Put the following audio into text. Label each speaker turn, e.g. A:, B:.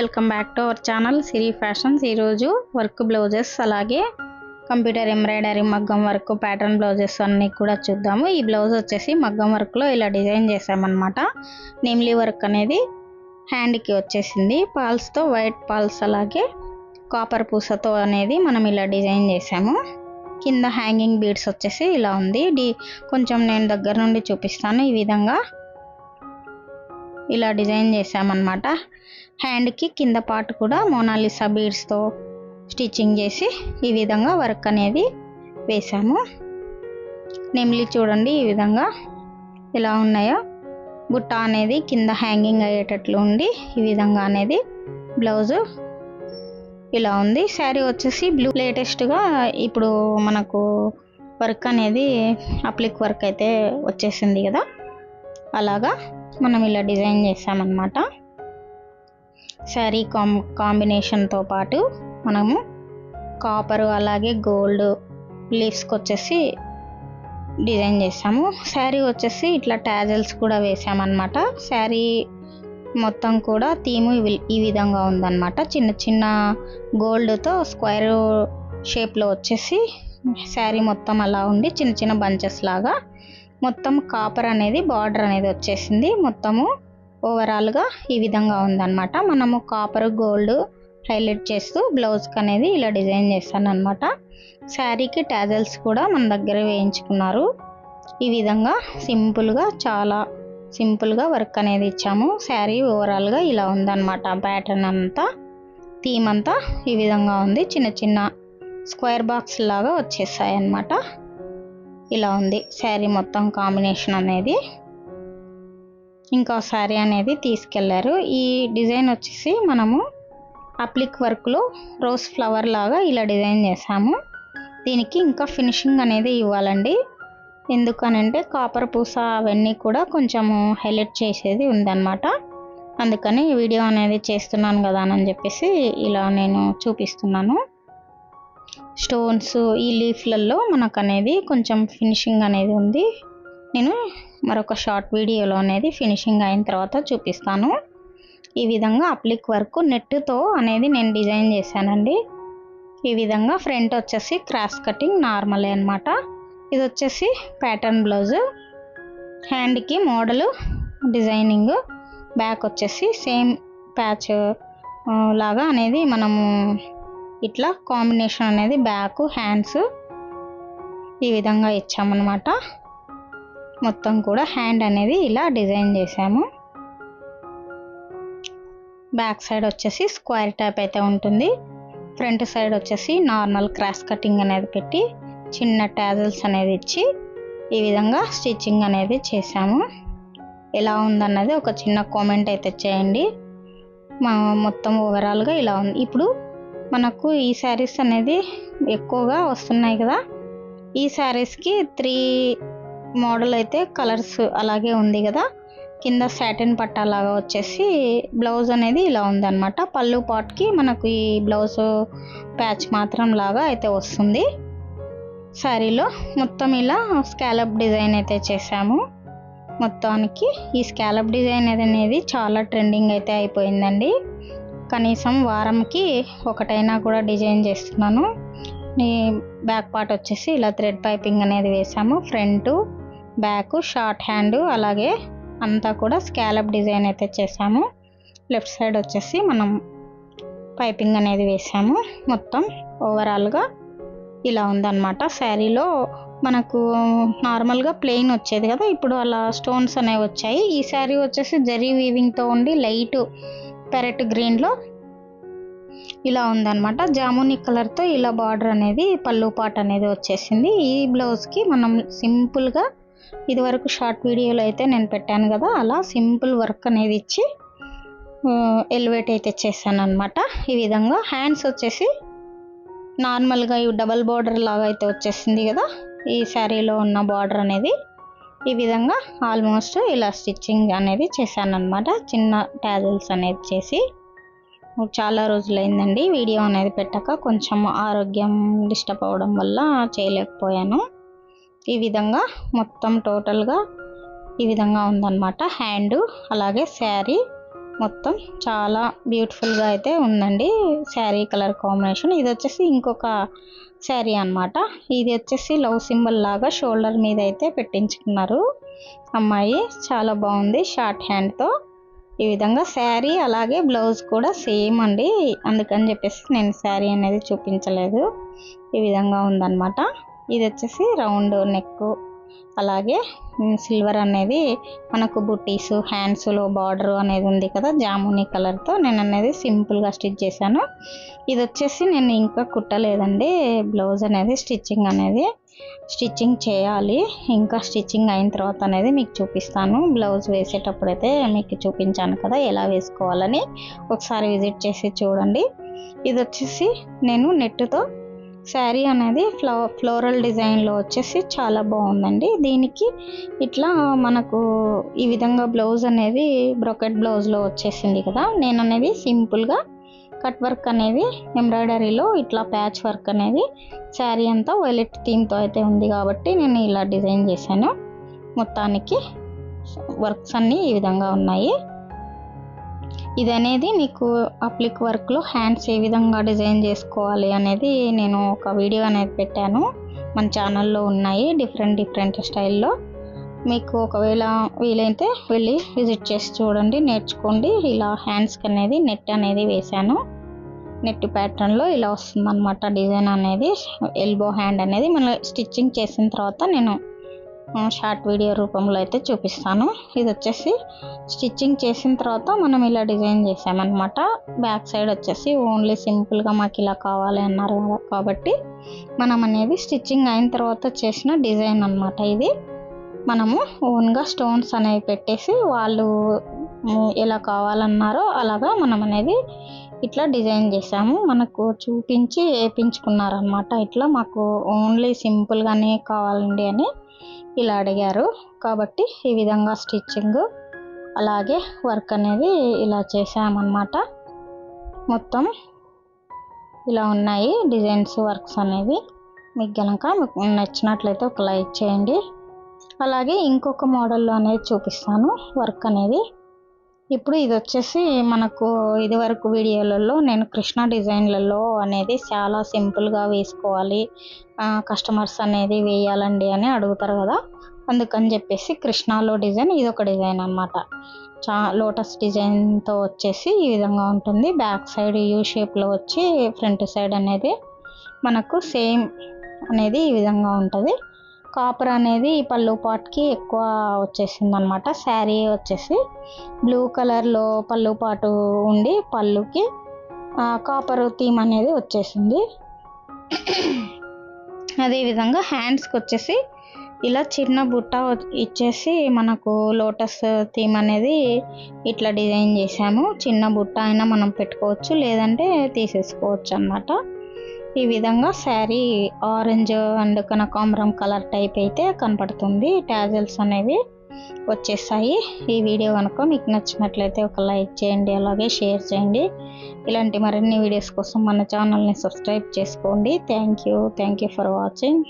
A: Welcome back to our channel Siri fashions. ఈరోజు work blouses అలాగే computer embroidery మగ్గం work pattern blouses అన్నీ కూడా చూద్దాము. ఈ బ్లౌజ్ వచ్చేసి మగ్గం వర్క్లో ఇలా డిజైన్ చేసామన్నమాట. నేమ్లీ వర్క్ అనేది హ్యాండ్కి వచ్చేసింది. పాల్స్తో వైట్ పాల్స్ అలాగే కాపర్ పూసతో అనేది మనం ఇలా డిజైన్ చేసాము. కింద హ్యాంగింగ్ బీడ్స్ వచ్చేసి ఇలా ఉంది. కొంచెం నేను దగ్గర నుండి చూపిస్తాను. ఈ విధంగా ఇలా డిజైన్ చేసామన్నమాట. హ్యాండ్కి కింద పార్ట్ కూడా మోనాలిసా బీడ్స్తో స్టిచ్చింగ్ చేసి ఈ విధంగా వర్క్ అనేది వేసాము. నెమ్లీ చూడండి ఈ విధంగా ఎలా ఉన్నాయో. బుట్ట అనేది కింద హ్యాంగింగ్ అయ్యేటట్లు ఉండి ఈ విధంగా అనేది బ్లౌజు ఇలా ఉంది. శారీ వచ్చేసి బ్లూ. లేటెస్ట్గా ఇప్పుడు మనకు వర్క్ అనేది అప్లిక్ వర్క్ అయితే వచ్చేసింది కదా, అలాగా మనం ఇలా డిజైన్ చేసామన్నమాట. శారీ కాంబినేషన్తో పాటు మనము కాపరు అలాగే గోల్డ్ లీవ్స్కి వచ్చేసి డిజైన్ చేసాము. శారీ వచ్చేసి ఇట్లా టాజల్స్ కూడా వేసామన్నమాట. శారీ మొత్తం కూడా థీము ఈ విధంగా ఉందన్నమాట. చిన్న చిన్న గోల్డ్తో స్క్వేర్ షేప్లో వచ్చేసి శారీ మొత్తం అలా ఉండి చిన్న చిన్న బంచెస్ లాగా మొత్తం కాపర్ అనేది బార్డర్ అనేది వచ్చేసింది. మొత్తము ఓవరాల్గా ఈ విధంగా ఉందన్నమాట. మనము కాపర్ గోల్డ్ హైలైట్ చేస్తూ బ్లౌజ్కి అనేది ఇలా డిజైన్ చేస్తాను అనమాట. శారీకి టాజల్స్ కూడా మన దగ్గర వేయించుకున్నారు. ఈ విధంగా సింపుల్గా, చాలా సింపుల్గా వర్క్ అనేది ఇచ్చాము. శారీ ఓవరాల్గా ఇలా ఉందన్నమాట. ప్యాటర్న్ అంతా థీమ్ అంతా ఈ విధంగా ఉంది. చిన్న చిన్న స్క్వేర్ బాక్స్ లాగా వచ్చేసాయి అన్నమాట. ఇలా ఉంది శారీ మొత్తం కాంబినేషన్ అనేది. ఇంకా శారీ అనేది తీసుకెళ్లారు. ఈ డిజైన్ వచ్చేసి మనము అప్లిక్ వర్క్లో రోజ్ ఫ్లవర్ లాగా ఇలా డిజైన్ చేసాము. దీనికి ఇంకా ఫినిషింగ్ అనేది ఇవ్వాలండి. ఎందుకనంటే కాపర్ పూస అవన్నీ కూడా కొంచెము హైలైట్ చేసేది ఉందన్నమాట. అందుకని వీడియో అనేది చేస్తున్నాను కదా అని చెప్పేసి ఇలా నేను చూపిస్తున్నాను. స్టోన్స్ ఈ లీఫ్లలో మనకు అనేది కొంచెం ఫినిషింగ్ అనేది ఉంది. నేను మరొక షార్ట్ వీడియోలో అనేది ఫినిషింగ్ అయిన తర్వాత చూపిస్తాను. ఈ విధంగా అప్లిక్ వర్క్ నెట్తో అనేది నేను డిజైన్ చేశానండి. ఈ విధంగా ఫ్రంట్ వచ్చేసి క్రాస్ కటింగ్ నార్మలే అనమాట. ఇది వచ్చేసి ప్యాటర్న్ బ్లౌజ్. హ్యాండ్కి మోడల్ డిజైనింగ్, బ్యాక్ వచ్చేసి సేమ్ ప్యాచ్ లాగా అనేది మనము ఇట్లా కాంబినేషన్ అనేది బ్యాక్ హ్యాండ్స్ ఈ విధంగా ఇచ్చామన్నమాట. మొత్తం కూడా హ్యాండ్ అనేది ఇలా డిజైన్ చేసాము. బ్యాక్ సైడ్ వచ్చేసి స్క్వేర్ టైప్ అయితే ఉంటుంది. ఫ్రంట్ సైడ్ వచ్చేసి నార్మల్ క్రాస్ కటింగ్ అనేది పెట్టి చిన్న టాజల్స్ అనేది ఇచ్చి ఈ విధంగా స్టిచ్చింగ్ అనేది చేసాము. ఎలా ఉందన్నది ఒక చిన్న కామెంట్ అయితే చేయండి. మొత్తం ఓవరాల్గా ఇలా ఉంది. ఇప్పుడు మనకు ఈ శారీస్ అనేది ఎక్కువగా వస్తున్నాయి కదా, ఈ శారీస్కి 3 మోడల్ అయితే కలర్స్ అలాగే ఉంది కదా. కింద సాటిన్ పట్టాలాగా వచ్చేసి బ్లౌజ్ అనేది ఇలా ఉందన్నమాట. పళ్ళు పాట్కి మనకు ఈ బ్లౌజ్ ప్యాచ్ మాత్రం లాగా అయితే వస్తుంది. శారీలో మొత్తం ఇలా స్కాలప్ డిజైన్ అయితే చేసాము. మొత్తానికి ఈ స్కాలప్ డిజైన్ అనేది చాలా ట్రెండింగ్ అయితే అయిపోయిందండి. కనీసం వారంకి ఒకటైనా కూడా డిజైన్ చేస్తున్నాను. బ్యాక్ పార్ట్ వచ్చేసి ఇలా థ్రెడ్ పైపింగ్ అనేది వేసాము. ఫ్రంట్ బ్యాక్ షార్ట్ హ్యాండ్ అలాగే అంతా కూడా స్కాలప్ డిజైన్ అయితే చేసాము. లెఫ్ట్ సైడ్ వచ్చేసి మనం పైపింగ్ అనేది వేసాము. మొత్తం ఓవరాల్గా ఇలా ఉందన్నమాట. శారీలో మనకు నార్మల్గా ప్లెయిన్ వచ్చేది కదా, ఇప్పుడు అలా స్టోన్స్ అనేవి వచ్చాయి. ఈ శారీ వచ్చేసి జరీ వీవింగ్తో ఉండి లైట్ ప్యారెట్ గ్రీన్లో ఇలా ఉందన్నమాట. జామునీ కలర్తో ఇలా బార్డర్ అనేది పళ్ళు పాట్ అనేది వచ్చేసింది. ఈ బ్లౌజ్కి మనం సింపుల్గా ఇదివరకు షార్ట్ వీడియోలో అయితే నేను పెట్టాను కదా, అలా సింపుల్ వర్క్ అనేది ఇచ్చి ఎలివేట్ అయితే చేశాను అనమాట. ఈ విధంగా హ్యాండ్స్ వచ్చేసి నార్మల్గా ఈ డబల్ బార్డర్ లాగా అయితే వచ్చేసింది కదా ఈ శారీలో ఉన్న బార్డర్ అనేది. ఈ విధంగా ఆల్మోస్ట్ ఇలా స్టిచ్చింగ్ అనేది చేశాను అనమాట. చిన్న టాజల్స్ అనేది చేసి చాలా రోజులైందండి వీడియో అనేది పెట్టక, కొంచెం ఆరోగ్యం డిస్టర్బ్ అవ్వడం వల్ల చేయలేకపోయాను. ఈ విధంగా మొత్తం టోటల్గా ఈ విధంగా ఉందన్నమాట. హ్యాండ్ అలాగే శారీ మొత్తం చాలా బ్యూటిఫుల్గా అయితే ఉందండి శారీ కలర్ కాంబినేషన్. ఇది వచ్చేసి ఇంకొక శారీ అన్నమాట. ఇది వచ్చేసి లవ్ సింబల్ లాగా షోల్డర్ మీద అయితే పెట్టించుకున్నారు అమ్మాయి. చాలా బాగుంది షార్ట్ హ్యాండ్తో. ఈ విధంగా శారీ అలాగే బ్లౌజ్ కూడా సేమ్ అండి, అందుకని చెప్పేసి నేను శారీ అనేది చూపించలేదు. ఈ విధంగా ఉందన్నమాట. ఇది వచ్చేసి రౌండ్ నెక్, అలాగే సిల్వర్ అనేది మనకు బుట్టీస్, హ్యాండ్స్లో బార్డర్ అనేది ఉంది కదా జామునీ కలర్తో, నేను అనేది సింపుల్గా స్టిచ్ చేశాను. ఇది వచ్చేసి నేను ఇంకా కుట్టలేదండి బ్లౌజ్ అనేది. స్టిచ్చింగ్ చేయాలి. ఇంకా స్టిచ్చింగ్ అయిన తర్వాత అనేది మీకు చూపిస్తాను. బ్లౌజ్ వేసేటప్పుడైతే మీకు చూపించాను కదా ఎలా వేసుకోవాలని, ఒకసారి విజిట్ చేసి చూడండి. ఇది వచ్చేసి నేను నెట్తో శారీ అనేది ఫ్లోరల్ డిజైన్లో వచ్చేసి చాలా బాగుందండి. దీనికి ఇట్లా మనకు ఈ విధంగా బ్లౌజ్ అనేది బ్రోకెట్ బ్లౌజ్లో వచ్చేసింది కదా, నేను అనేది సింపుల్గా కట్ వర్క్ అనేది ఎంబ్రాయిడరీలో ఇట్లా ప్యాచ్ వర్క్ అనేది శారీ అంతా వైలెట్ థీమ్తో అయితే ఉంది కాబట్టి నేను ఇలా డిజైన్ చేశాను. మొత్తానికి వర్క్స్ అన్నీ ఈ విధంగా ఉన్నాయి. ఇది అనేది మీకు అప్లిక్ వర్క్లో హ్యాండ్స్ ఏ విధంగా డిజైన్ చేసుకోవాలి అనేది నేను ఒక వీడియో అనేది పెట్టాను, మన ఛానల్లో ఉన్నాయి డిఫరెంట్ స్టైల్లో. మీకు ఒకవేళ వీలైతే వెళ్ళి విజిట్ చేసి చూడండి, నేర్చుకోండి. ఇలా హ్యాండ్స్కి అనేది నెట్ అనేది వేశాను. నెట్ ప్యాటర్న్లో ఇలా వస్తుందన్నమాట డిజైన్ అనేది. ఎల్బో హ్యాండ్ అనేది మనం స్టిచ్చింగ్ చేసిన తర్వాత నేను షార్ట్ వీడియో రూపంలో అయితే చూపిస్తాను. ఇది వచ్చేసి స్టిచ్చింగ్ చేసిన తర్వాత మనం ఇలా డిజైన్ చేసామన్నమాట. బ్యాక్ సైడ్ వచ్చేసి ఓన్లీ సింపుల్గా మాకు ఇలా కావాలి అన్నారు కాబట్టి మనం అనేది స్టిచ్చింగ్ అయిన తర్వాత చేసిన డిజైన్ అన్నమాట. ఇది మనము ఓన్గా స్టోన్స్ అనేవి పెట్టేసి వాళ్ళు ఎలా కావాలన్నారో అలాగా మనం అనేది ఇట్లా డిజైన్ చేసాము. మనకు చూపించి వేయించుకున్నారనమాట. ఇట్లా మాకు ఓన్లీ సింపుల్గానే కావాలండి అని ఇలా అడిగారు కాబట్టి ఈ విధంగా స్టిచ్చింగ్ అలాగే వర్క్ అనేది ఇలా చేసామన్నమాట. మొత్తం ఇలా ఉన్నాయి డిజైన్స్, వర్క్స్ అనేవి. మీకు కనుక మీకు నచ్చినట్లయితే ఒక లైక్ చేయండి. అలాగే ఇంకొక మోడల్లో అనేది చూపిస్తాను వర్క్ అనేది. ఇప్పుడు ఇది వచ్చేసి మనకు ఇదివరకు వీడియోలలో నేను కృష్ణ డిజైన్లలో అనేది చాలా సింపుల్గా వేసుకోవాలి, కస్టమర్స్ అనేది వేయాలండి అని అడుగుతారు కదా, అందుకని చెప్పేసి కృష్ణలో డిజైన్ ఇది ఒక డిజైన్ అన్నమాట. లోటస్ డిజైన్తో వచ్చేసి ఈ విధంగా ఉంటుంది. బ్యాక్ సైడ్ యూ షేప్లో వచ్చి ఫ్రంట్ సైడ్ అనేది మనకు సేమ్ అనేది ఈ విధంగా ఉంటుంది. కాపర్ అనేది ఈ పళ్ళు పాటుకి ఎక్కువ వచ్చేసింది అనమాట. శారీ వచ్చేసి బ్లూ కలర్లో పళ్ళు పాటు ఉండి పళ్ళుకి కాపర్ థీమ్ అనేది వచ్చేసింది. అదేవిధంగా హ్యాండ్స్కి వచ్చేసి ఇలా చిన్న బుట్ట ఇచ్చేసి మనకు లోటస్ థీమ్ అనేది ఇట్లా డిజైన్ చేసాము. చిన్న బుట్ట అయినా మనం పెట్టుకోవచ్చు, లేదంటే తీసేసుకోవచ్చు అన్నమాట. ఈ విధంగా శారీ ఆరెంజ్ అండ్ కనకాంబరం కలర్ టైప్ అయితే కనపడుతుంది. టాజల్స్ అనేవి వచ్చేసాయి. ఈ వీడియో కనుక మీకు నచ్చినట్లయితే ఒక లైక్ చేయండి, అలాగే షేర్ చేయండి. ఇలాంటి మరిన్ని వీడియోస్ కోసం మన ఛానల్ని సబ్స్క్రైబ్ చేసుకోండి. Thank you for watching.